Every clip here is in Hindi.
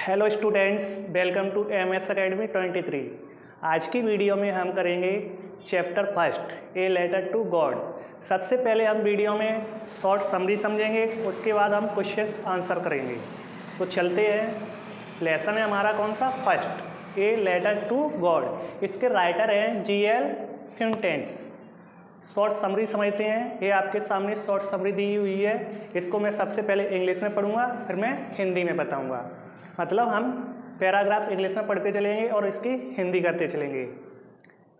Hello students, welcome to MS Academy 23। आज की वीडियो में हम करेंगे chapter first a letter to God. सबसे पहले हम वीडियो में शॉर्ट समरी समझेंगे, उसके बाद हम क्वेश्चंस आंसर करेंगे। तो चलते हैं। लेसन है हमारा कौन सा? First, a letter to God. इसके राइटर हैं GL फ्यूंटेंस। शॉर्ट समरी समझते हैं। ये आपके सामने शॉर्ट समरी दी हुई है। इसको मैं सबसे पहले इंग्लिश में पढ़ूंगा, फिर मैं हिंदी में बताऊंगा। मतलब हम पैराग्राफ इंग्लिश में पढ़ते चलेंगे और इसकी हिंदी करते चलेंगे।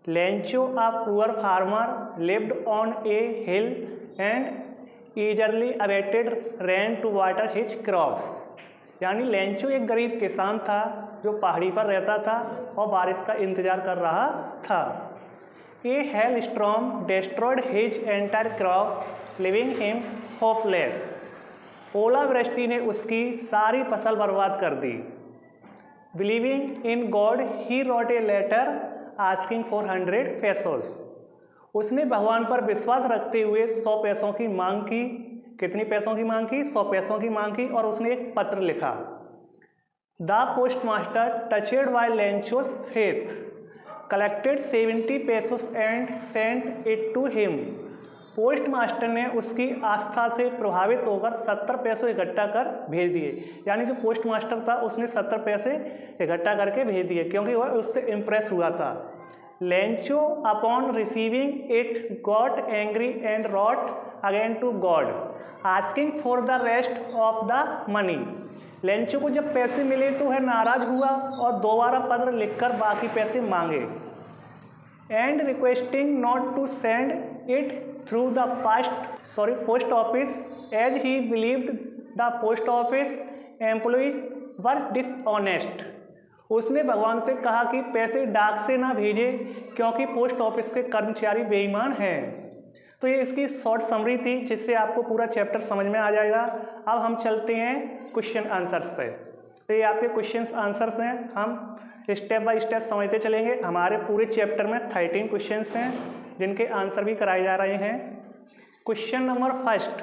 Lencho a poor farmer lived on a hill and eagerly awaited rain to water his crops. यानी लेंचो एक गरीब किसान था जो पहाड़ी पर रहता था और बारिश का इंतजार कर रहा था। A hail storm destroyed his entire crop leaving him hopeless. ओलावृष्टि ने उसकी सारी फसल बर्बाद कर दी। Believing in God he wrote a letter asking for 100 pesos। उसने भगवान पर विश्वास रखते हुए 100 पैसों की मांग की। कितनी पैसों की मांग की? 100 पैसों की मांग की। और उसने एक पत्र लिखा। The post master touched by Lencho's faith collected 70 pesos and sent it to him. Post master ने उसकी आस्था से प्रभावित होकर 70 पैसे इकट्ठा कर भेज दिए। यानी जो पोस्ट मास्टर था उसने 70 पैसे इकट्ठा करके भेज दिए, क्योंकि वह उससे इम्प्रेस हुआ था। Lencho upon receiving it got angry and wrote again to God asking for the rest of the money. Lencho को जब पैसे मिले तो वह नाराज हुआ और दोबारा पत्र लिखकर बाकी पैसे मांगे। And requesting not to send it through the post office as he believed the post office employees were dishonest। उसने भगवान से कहा कि पैसे डाक से ना भेजे क्योंकि पोस्ट ऑफिस के कर्मचारी बेईमान हैं। तो ये इसकी शॉर्ट समरी थी, जिससे आपको पूरा चैप्टर समझ में आ जाएगा। अब हम चलते हैं क्वेश्चन आंसर्स पे। तो ये आपके क्वेश्चन आंसर्स हैं, हम स्टेप बाय स्टेप समझते चलेंगे। हमारे पूरे चैप्टर में 13 क्वेश्चंस हैं जिनके आंसर भी कराए जा रहे हैं। Question number first,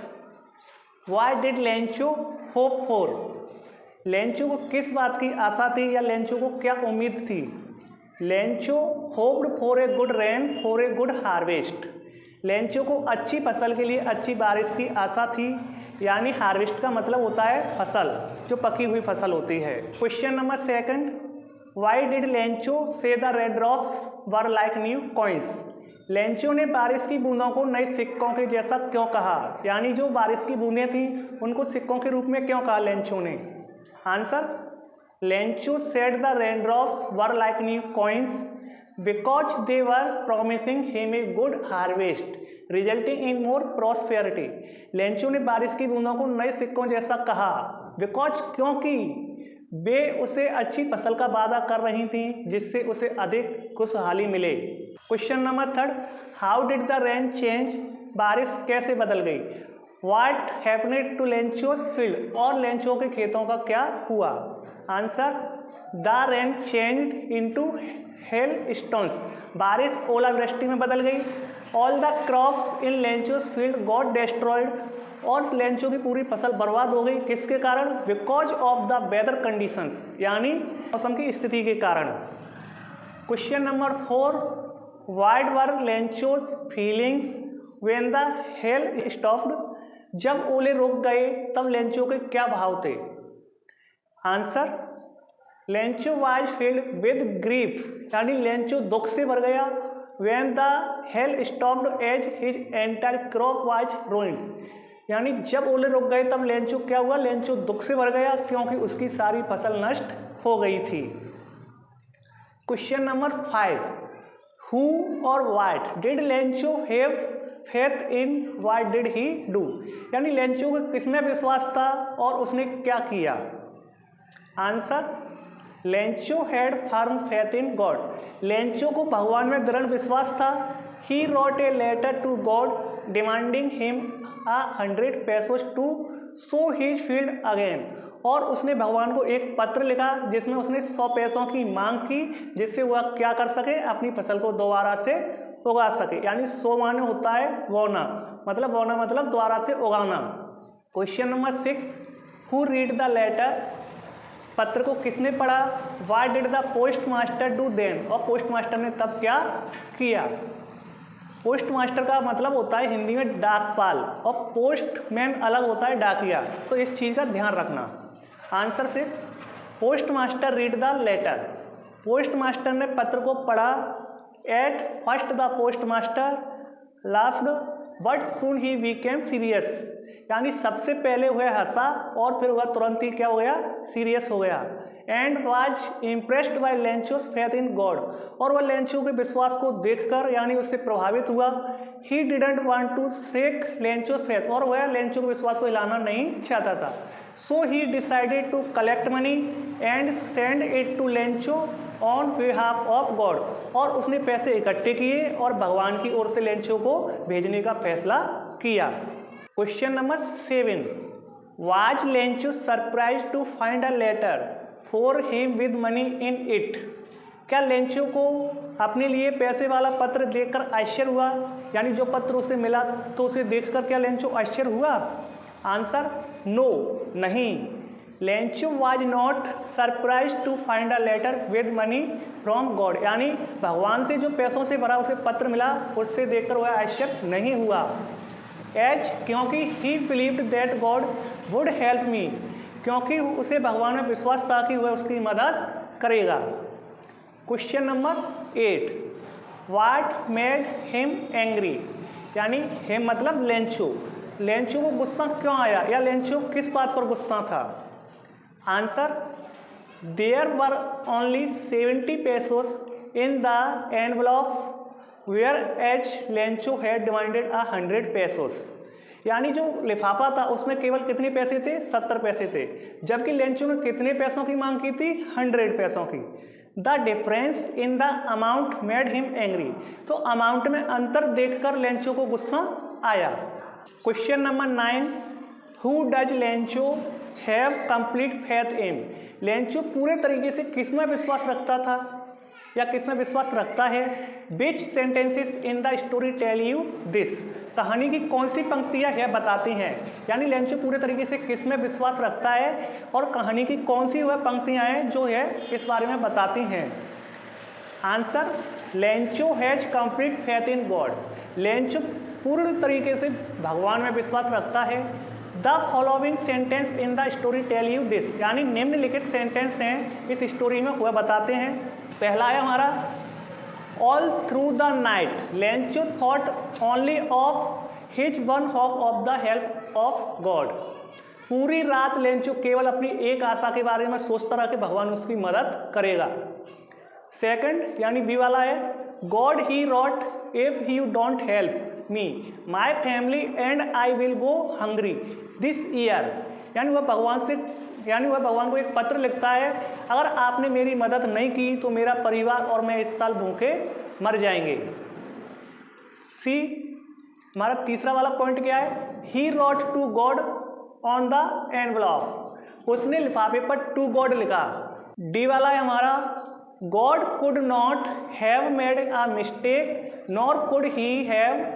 why did Lencho hope for. Lencho को किस बात की आशा थी या लेंचो को क्या उम्मीद थी? Lencho hoped for a good rain for a good harvest. Lencho को अच्छी फसल के लिए अच्छी बारिश की आशा थी। यानी हार्वेस्ट का मतलब होता है फसल, जो पकी हुई फसल होती है। Question number second, why did Lencho say the red drops were like new coins. Lencho ने बारिश की बूंदों को नए सिक्कों के जैसा क्यों कहा? यानी जो बारिश की बूंदें थीं उनको सिक्कों के रूप में क्यों कहा लेंचो ने? Answer, Lencho said the raindrops were like new coins because they were promising him a good harvest resulting in more prosperity. Lencho ने बारिश की बूंदों को नए सिक्कों जैसा कहा बिकॉज, क्योंकि वे उसे अच्छी फसल का वादा कर रही थी जिससे उसे अधिक खुशहाली मिले। Question number third, how did the rain change. बारिश कैसे बदल गई? What happened to Lencho's field. और लेंचो के खेतों का क्या हुआ? Answer, the rain changed into hail stones. बारिश ओलावृष्टि में बदल गई। All the crops in Lencho's field got destroyed. और लेंचो की पूरी फसल बर्बाद हो गई। किसके कारण? Because of the weather conditions, यानी मौसम की स्थिति के कारण। Question number 4, what were Lencho's feelings when the hail stopped. जब ओले रुक गए तब लेंचो के क्या भाव थे? Answer, Lencho was filled with grief. यानी लेंचो दुख से भर गया। When the hail stopped as his entire crop was ruined. यानी जब ओले रुक गए तब लेंचो क्या हुआ? लेंचो दुख से भर गया क्योंकि उसकी सारी फसल नष्ट हो गई थी। क्वेश्चन नंबर 5, हु और what did Lencho have faith in, what did he do. यानी लेंचो को किसमें विश्वास था और उसने क्या किया? Answer, Lencho had firm faith in God. Lencho को भगवान में दृढ़ विश्वास था। He wrote a letter to God demanding him 100 pesos to sow his field again. और उसने भगवान को एक पत्र लिखा जिसमें उसने 100 पैसों की मांग की, जिससे वह क्या कर सके? अपनी फसल को दोबारा से उगा सके। यानी 100 माने होता है बोना, मतलब दोबारा से उगाना। Question number 6, who read the letter पत्र को किसने पढ़ा? What did the post master do then, और पोस्ट मास्टर ने तब क्या किया? पोस्ट मास्टर का मतलब होता है हिंदी में डाकपाल, और पोस्टमैन अलग होता है डाकिया, तो इस चीज़ का ध्यान रखना। Answer 6, post master read the letter. Post master ने पत्र को पढ़ा। At first the post master laughed but soon he became serious, यानी सबसे पहले वह हंसा और फिर वह तुरंत ही क्या हो गया? सीरियस हो गया। And was impressed by Lencho's faith in God, और वह लेंचो के विश्वास को देखकर यानी उससे प्रभावित हुआ। He didn't want to shake Lencho's faith, और वह लेंचो के विश्वास को हिलाना नहीं चाहता था। So he decided to collect money and send it to Lencho on behalf of God, और उसने पैसे इकट्ठे किए और भगवान की ओर से लेंचो को भेजने का फैसला किया। Question number 7, was Lencho surprise to find a letter for him with money in it. क्या लेंचो को अपने लिए पैसे वाला पत्र देखकर आश्चर्य हुआ? यानी जो पत्र उसे मिला तो उसे देखकर क्या लेंचो आश्चर्य हुआ? आंसर नो, नहीं। Lencho was not surprise to find a letter with money from God, यानी भगवान से जो पैसों से भरा उसे पत्र मिला उससे देखकर वह आश्चर्य नहीं हुआ। एज क्योंकि ही believed that God would help me, क्योंकि उसे भगवान में विश्वास था कि वह उसकी मदद करेगा। Question number 8, what made him angry, यानी हिम मतलब लेंचो। लेंचो को गुस्सा क्यों आया या लेंचो किस बात पर गुस्सा था? Answer, there were only 70 pesos in the envelope whereas Lencho had demanded 100 pesos, यानी जो लिफाफा था उसमें केवल कितने पैसे थे? 70 पैसे थे, जबकि लेंचो ने कितने पैसों की मांग की थी? 100 पैसों की। The difference in the amount made him angry, तो अमाउंट में अंतर देखकर लेंचो को गुस्सा आया। Question number 9, who does Lencho have complete faith in, Lencho पूरे तरीके से किसमें विश्वास रखता था या किसमें विश्वास रखता है? Which sentences in the story tell you this, कहानी की कौन सी पंक्तियां यह बताती हैं, यानी लेंचो पूरे तरीके से किसमें विश्वास रखता है और कहानी की कौन सी वह पंक्तियां हैं जो है इस बारे में बताती हैं? Answer, Lencho has complete faith in God, Lencho पूर्ण तरीके से भगवान में विश्वास रखता है। The following sentence in the story tell you this, यानी निम्नलिखित सेंटेंस हैं इस स्टोरी में वह बताते हैं। पहला है हमारा, all through the night Lencho thought only of his one hope of the help of God, पूरी रात लेंचो केवल अपनी एक आशा के बारे में सोचता रहा कि भगवान उसकी मदद करेगा। सेकंड यानी बी वाला है, God he wrote if you don't help me my family and I will go hungry this year, यानी वह भगवान को एक पत्र लिखता है, अगर आपने मेरी मदद नहीं की तो मेरा परिवार और मैं इस साल भूखे मर जाएंगे। सी हमारा तीसरा वाला पॉइंट क्या है, he wrote to God on the envelope, उसने लिफाफे पर टू गॉड लिखा। डी वाला है हमारा, God could not have made a mistake nor could he have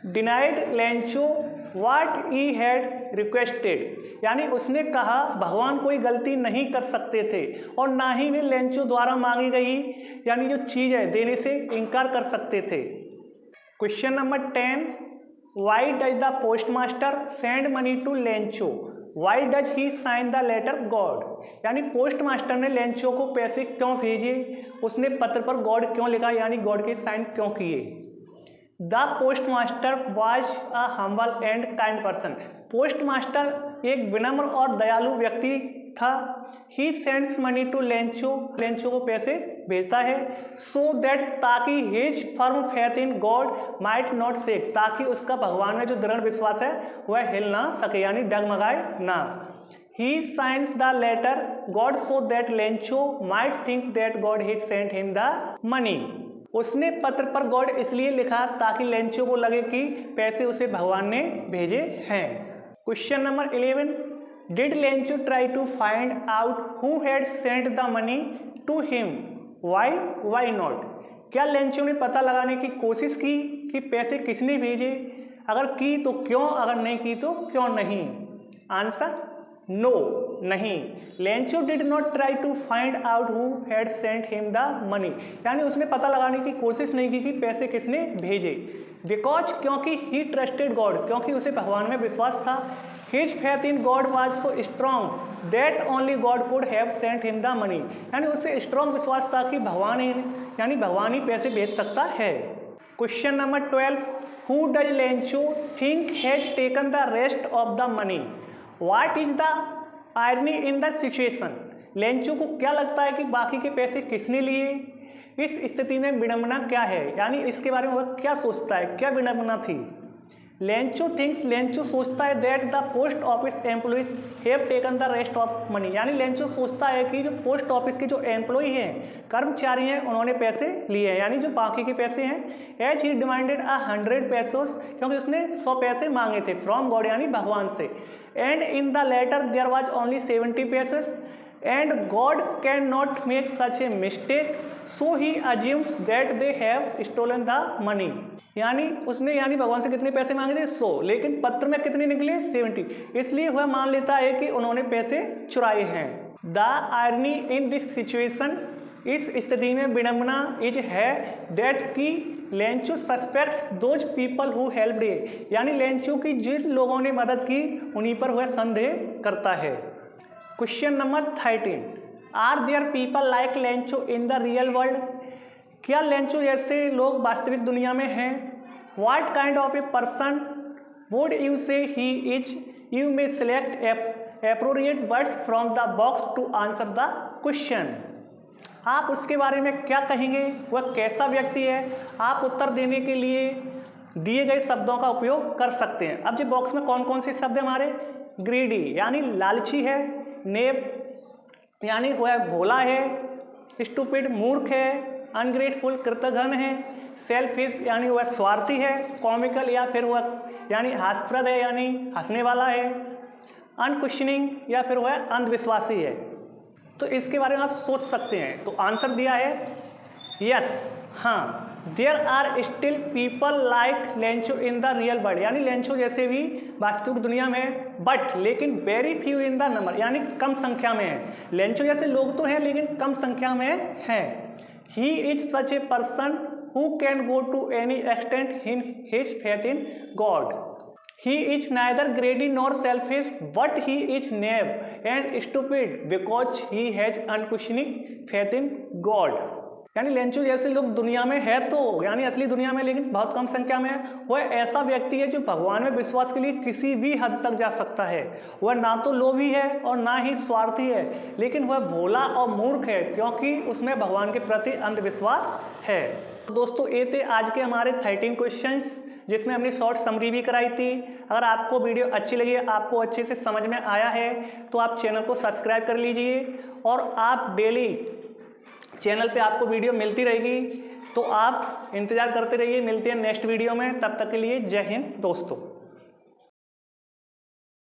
denied Lencho what he had requested, यानी उसने कहा भगवान कोई गलती नहीं कर सकते थे और ना ही वे लेंचो द्वारा मांगी गई यानी जो चीज़ है देने से इनकार कर सकते थे। Question number 10, why does the post master send money to Lencho why does he sign the letter God, यानी पोस्ट मास्टर ने लेंचो को पैसे क्यों भेजे, उसने पत्र पर गॉड क्यों लिखा यानी गॉड के साइन क्यों किए। The post master was a humble and kind person, post master एक विनम्र और दयालु व्यक्ति था। He sends money to Lencho, Lencho को पैसे भेजता है, सो दैट ताकि his firm faith in God might not shake, ताकि उसका भगवान में जो दृढ़ विश्वास है वह हिल ना सके यानी डगमगाए ना। He signs the letter God so that Lencho might think that God had sent him the money, उसने पत्र पर गॉड इसलिए लिखा ताकि लेंचो को लगे कि पैसे उसे भगवान ने भेजे हैं। Question number 11, did Lencho try to find out who had sent the money to him why not, क्या लेंचो ने पता लगाने की कोशिश की कि पैसे किसने भेजे, अगर की तो क्यों, अगर नहीं की तो क्यों नहीं। आंसर, नो नहीं, Lencho did not try to find out who had sent him the money, यानी उसने पता लगाने की कोशिश नहीं की कि पैसे किसने भेजे। बिकॉज क्योंकि ही ट्रस्टेड गॉड, क्योंकि उसे भगवान में विश्वास था। His faith in God was so strong that only God could have sent him the money, यानी उसे स्ट्रॉन्ग विश्वास था कि भगवान ही पैसे भेज सकता है। Question number 12, who does Lencho think has taken the rest of the money, what is the irony in the situation, Lencho को क्या लगता है कि बाकी के पैसे किसने लिए, इस स्थिति में विडंबना क्या है, यानी इसके बारे में वह क्या सोचता है, क्या विडंबना थी। लेंचो थिंक्स, लेंचो सोचता है that the post office employees have taken the rest of money, यानी लेंचो सोचता है कि जो पोस्ट ऑफिस के जो एम्प्लॉय हैं, कर्मचारी हैं, उन्होंने पैसे लिए हैं, यानी जो बाकी के पैसे हैं। एज ही डिमांडेड 100 पेसोस, क्योंकि उसने 100 पैसे मांगे थे फ्रॉम गॉड, यानी भगवान से। And in the letter there was only 70 pesos and God can not make such a mistake, so he assumes that they have stolen the money, यानी भगवान से कितने पैसे मांगे थे 100, लेकिन पत्र में कितने निकले 70, इसलिए वह मान लेता है कि उन्होंने पैसे चुराए हैं। The irony in this situation, इस स्थिति में विडंबना इज है दैट की Lencho suspects those people who helped him, यानी लेंचो की जिन लोगों ने मदद की उन्हीं पर वह संदेह करता है। Question number 13, are there people like Lencho in the real world, क्या लेंचो जैसे लोग वास्तविक दुनिया में हैं। What kind of a person would you say he is, you may select appropriate words from the box to answer the question, आप उसके बारे में क्या कहेंगे, वह कैसा व्यक्ति है, आप उत्तर देने के लिए दिए गए शब्दों का उपयोग कर सकते हैं। अब जो बॉक्स में कौन कौन से शब्द है हमारे, ग्रीडी यानी लालची है, नेप यानी वह भोला है, स्टूपिड मूर्ख है, अनग्रेटफुल कृतघ्न है, सेल्फिश यानी वह स्वार्थी है, कॉमिकल या फिर वह यानी हास्यप्रद है यानी हंसने वाला है, अनक्वेश्चनिंग या फिर वह अंधविश्वासी है। तो इसके बारे में आप सोच सकते हैं। तो आंसर दिया है यस, हाँ, there are still people like Lencho in the real world, यानी लेंचो जैसे भी वास्तविक दुनिया में, बट लेकिन very few in the number, यानी कम संख्या में है। लेंचो जैसे लोग तो हैं लेकिन कम संख्या में हैं। He is such a person who can go to any extent in his faith in God, he is neither greedy nor selfish, but he is naive and stupid because he has unquestioning faith in God, यानी लेंचो जैसे लोग दुनिया में है तो यानी असली दुनिया में लेकिन बहुत कम संख्या में है। वह ऐसा व्यक्ति है जो भगवान में विश्वास के लिए किसी भी हद तक जा सकता है। वह ना तो लोभी है और ना ही स्वार्थी है, लेकिन वह भोला और मूर्ख है क्योंकि उसमें भगवान के प्रति अंधविश्वास है। तो दोस्तों ये थे आज के हमारे 13 क्वेश्चंस, जिसमें हमने शॉर्ट समरी भी कराई थी। अगर आपको वीडियो अच्छी लगी, आपको अच्छे से समझ में आया है तो आप चैनल को सब्सक्राइब कर लीजिए और आप डेली चैनल पे आपको वीडियो मिलती रहेगी, तो आप इंतज़ार करते रहिए। मिलते हैं नेक्स्ट वीडियो में, तब तक के लिए जय हिंद दोस्तों।